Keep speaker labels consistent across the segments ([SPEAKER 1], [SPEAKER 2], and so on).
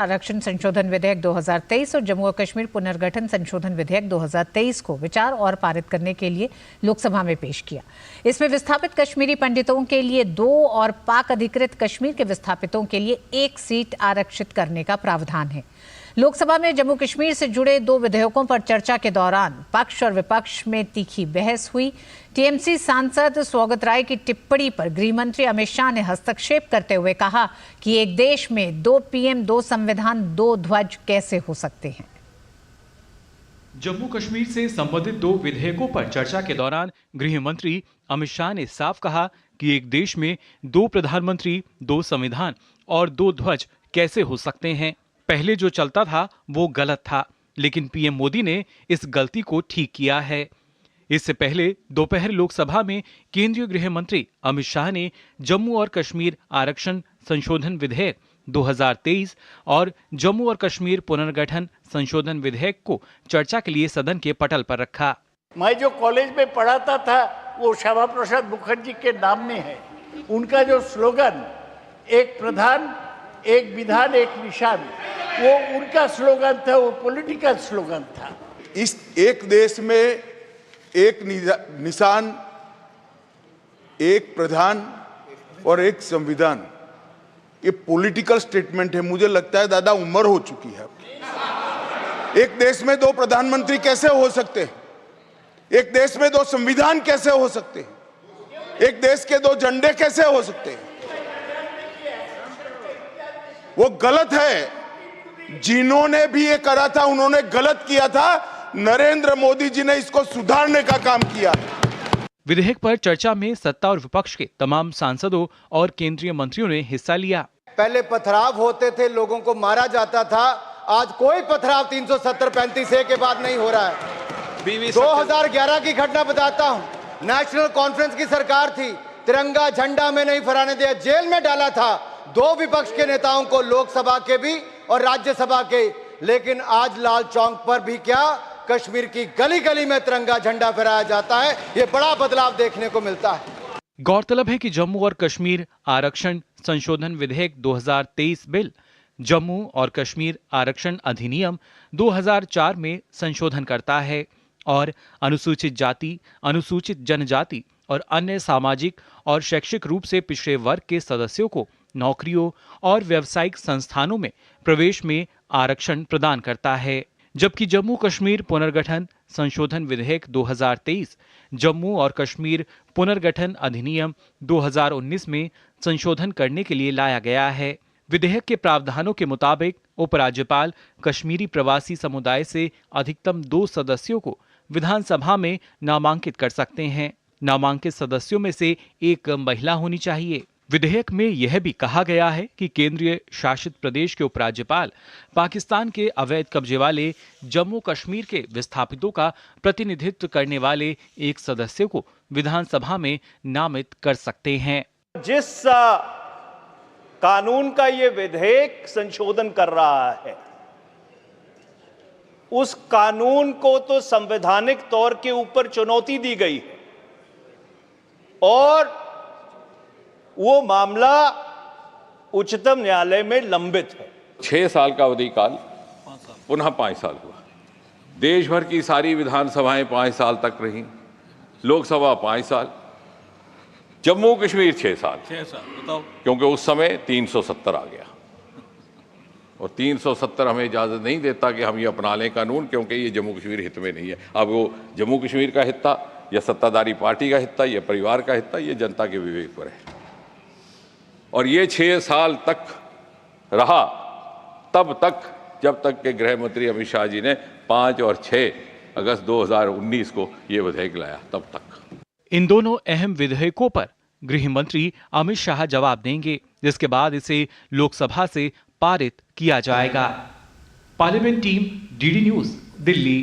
[SPEAKER 1] आरक्षण संशोधन विधेयक 2023 और जम्मू और कश्मीर पुनर्गठन संशोधन विधेयक 2023 को विचार और पारित करने के लिए लोकसभा में पेश किया। इसमें विस्थापित कश्मीरी पंडितों के लिए 2 और पाक अधिकृत कश्मीर के विस्थापितों के लिए 1 सीट आरक्षित करने का प्रावधान है। लोकसभा में जम्मू कश्मीर से जुड़े 2 विधेयकों पर चर्चा के दौरान पक्ष और विपक्ष में तीखी बहस हुई। टीएमसी सांसद स्वागत राय की टिप्पणी पर गृह मंत्री अमित शाह ने हस्तक्षेप करते हुए कहा कि एक देश में 2 पीएम 2 संविधान 2 ध्वज कैसे हो सकते हैं।
[SPEAKER 2] जम्मू कश्मीर से संबंधित 2 विधेयकों पर चर्चा के दौरान गृह मंत्री अमित शाह ने साफ कहा कि एक देश में 2 प्रधानमंत्री 2 संविधान और 2 ध्वज कैसे हो सकते हैं। पहले जो चलता था वो गलत था, लेकिन पीएम मोदी ने इस गलती को ठीक किया है। इससे पहले दोपहर लोकसभा में केंद्रीय गृह मंत्री अमित शाह ने जम्मू और कश्मीर आरक्षण संशोधन विधेयक 2023 और जम्मू और कश्मीर पुनर्गठन संशोधन विधेयक को चर्चा के लिए सदन के पटल पर रखा।
[SPEAKER 3] मैं जो कॉलेज में पढ़ाता था वो श्यामा प्रसाद मुखर्जी के नाम में है। उनका जो स्लोगन एक प्रधान एक विधान एक निशान, वो उनका स्लोगन था, वो पॉलिटिकल स्लोगन था।
[SPEAKER 4] इस एक देश में एक निशान, एक प्रधान और एक संविधान, ये पॉलिटिकल स्टेटमेंट है। मुझे लगता है दादा उम्र हो चुकी है। एक देश में 2 प्रधानमंत्री कैसे हो सकते हैं? एक देश में 2 संविधान कैसे हो सकते हैं? एक देश के 2 झंडे कैसे हो सकते हैं? वो गलत है। जिन्होंने भी ये करा था उन्होंने गलत किया था। नरेंद्र मोदी जी ने इसको सुधारने का काम किया।
[SPEAKER 2] विधेयक पर चर्चा में सत्ता और विपक्ष के तमाम सांसदों और केंद्रीय मंत्रियों ने हिस्सा लिया।
[SPEAKER 5] पहले पथराव होते थे, लोगों को मारा जाता था। आज कोई पथराव 370-35 के बाद नहीं हो रहा है। 2011 की घटना बताता हूं। नेशनल कॉन्फ्रेंस की सरकार थी, तिरंगा झंडा में नहीं फहराने दिया, जेल में डाला था 2 विपक्ष के नेताओं को, लोकसभा के भी और राज्यसभा के। लेकिन आज लाल चौक पर भी क्या कश्मीर की गली गली में तिरंगा झंडा फहराया जाता है। ये बड़ा बदलाव देखने को मिलता है।
[SPEAKER 2] गौरतलब है कि जम्मू और कश्मीर आरक्षण संशोधन विधेयक 2023 बिल जम्मू और कश्मीर आरक्षण अधिनियम 2004 में संशोधन करता है और अनुसूचित जाति, अनुसूचित जनजाति और अन्य सामाजिक और शैक्षिक रूप से पिछड़े वर्ग के सदस्यों को नौकरियों और व्यावसायिक संस्थानों में प्रवेश में आरक्षण प्रदान करता है। जबकि जम्मू कश्मीर पुनर्गठन संशोधन विधेयक 2023 जम्मू और कश्मीर पुनर्गठन अधिनियम 2019 में संशोधन करने के लिए लाया गया है। विधेयक के प्रावधानों के मुताबिक उपराज्यपाल कश्मीरी प्रवासी समुदाय से अधिकतम 2 सदस्यों को विधानसभा में नामांकित कर सकते हैं। नामांकित सदस्यों में से 1 महिला होनी चाहिए। विधेयक में यह भी कहा गया है कि केंद्रीय शासित प्रदेश के उपराज्यपाल पाकिस्तान के अवैध कब्जे वाले जम्मू कश्मीर के विस्थापितों का प्रतिनिधित्व करने वाले 1 सदस्य को विधानसभा में नामित कर सकते हैं।
[SPEAKER 6] जिस कानून का ये विधेयक संशोधन कर रहा है, उस कानून को तो संवैधानिक तौर के ऊपर चुनौती दी गई है और वो मामला उच्चतम न्यायालय में लंबित है।
[SPEAKER 7] 6 साल का अवधि काल पुनः 5 साल हुआ। देश भर की सारी विधानसभाएं 5 साल तक रहीं, लोकसभा 5 साल, जम्मू कश्मीर 6 साल बताओ, क्योंकि उस समय 370 आ गया और 370 हमें इजाजत नहीं देता कि हम ये अपना लें कानून, क्योंकि ये जम्मू कश्मीर हित में नहीं है। अब वो जम्मू कश्मीर का हिस्सा या सत्ताधारी पार्टी का हिस्सा या परिवार का हिस्सा, ये जनता के विवेक पर है। और ये 6 साल तक रहा तब तक जब तक के गृह मंत्री अमित शाह जी ने 5 और 6 अगस्त 2019 को ये विधेयक लाया, तब तक।
[SPEAKER 2] इन दोनों अहम विधेयकों पर गृह मंत्री अमित शाह जवाब देंगे, जिसके बाद इसे लोकसभा से पारित किया जाएगा। Parliament team, DD news, Delhi.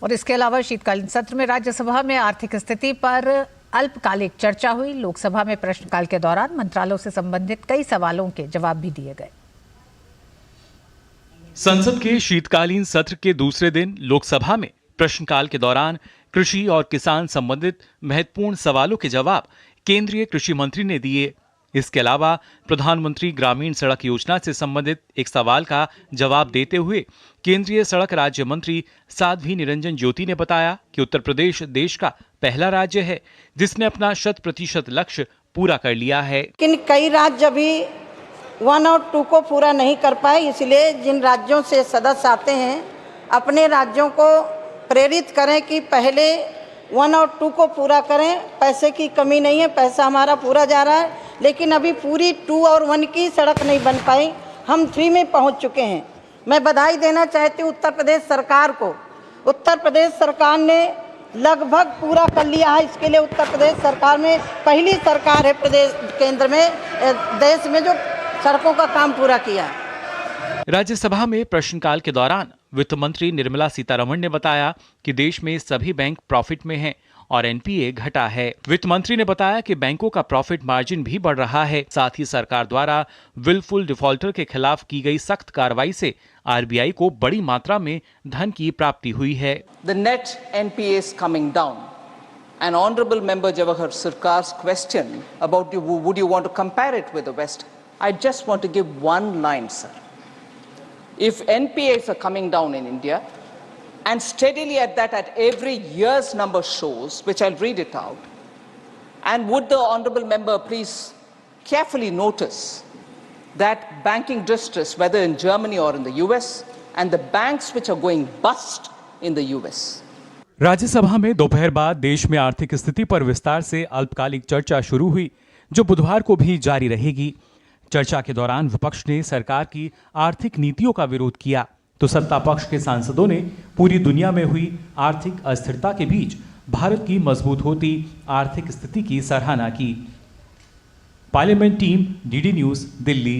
[SPEAKER 1] और इसके अलावा शीतकालीन सत्र में राज्यसभा में आर्थिक स्थिति पर अल्पकालिक चर्चा हुई। लोकसभा में प्रश्नकाल के दौरान मंत्रालयों से संबंधित कई सवालों के जवाब भी दिए गए।
[SPEAKER 2] संसद के शीतकालीन सत्र के दूसरे दिन लोकसभा में प्रश्नकाल के दौरान कृषि और किसान संबंधित महत्वपूर्ण सवालों के जवाब केंद्रीय कृषि मंत्री ने दिए। इसके अलावा प्रधानमंत्री ग्रामीण सड़क योजना से संबंधित एक सवाल का जवाब देते हुए केंद्रीय सड़क राज्य मंत्री साध्वी निरंजन ज्योति ने बताया कि उत्तर प्रदेश देश का पहला राज्य है जिसने अपना 100% लक्ष्य पूरा कर लिया है।
[SPEAKER 8] लेकिन कई राज्य अभी 1 और 2 को पूरा नहीं कर पाए, इसलिए जिन राज्यों से सदस्य आते हैं अपने राज्यों को प्रेरित करें कि पहले 1 और 2 को पूरा करें। पैसे की कमी नहीं है, पैसा हमारा पूरा जा रहा है, लेकिन अभी पूरी 2 और 1 की सड़क नहीं बन पाई, हम 3 में पहुंच चुके हैं। मैं बधाई देना चाहती हूँ उत्तर प्रदेश सरकार को। उत्तर प्रदेश सरकार ने लगभग पूरा कर लिया है। इसके लिए उत्तर प्रदेश सरकार में पहली सरकार है प्रदेश केंद्र में देश में जो सड़कों का काम पूरा किया।
[SPEAKER 2] राज्यसभा में प्रश्नकाल के दौरान वित्त मंत्री निर्मला सीतारमण ने बताया कि देश में सभी बैंक प्रॉफिट में हैं और एनपीए घटा है। वित्त मंत्री ने बताया कि बैंकों का प्रॉफिट मार्जिन भी बढ़ रहा है। साथ ही सरकार द्वारा विलफुल डिफॉल्टर के खिलाफ की गई सख्त कार्रवाई से आरबीआई को बड़ी मात्रा में धन की प्राप्ति हुई है।
[SPEAKER 9] The net NPA is coming down. And Honorable Member Jawahar Sarkar's question about would you want to compare it with the West? I just want to give one line, sir. If NPAs are coming down in India and steadily at every year's number shows, which I'll read it out, and would the Honorable Member please carefully notice that banking distress, whether in Germany or in the US, and the banks which are going bust in the US.
[SPEAKER 2] Rajya Sabha में दोपहर बाद देश में आर्थिक स्थिति पर विस्तार से अल्पकालिक चर्चा शुरू हुई, जो बुधवार को भी जारी रहेगी। चर्चा के दौरान विपक्ष ने सरकार की आर्थिक नीतियों का विरोध किया, तो सत्ता पक्ष के सांसदों ने पूरी दुनिया में हुई आर्थिक अस्थिरता के बीच भारत की मजबूत होती आर्थिक स्थिति की सराहना की। Parliament team, DD news, Delhi.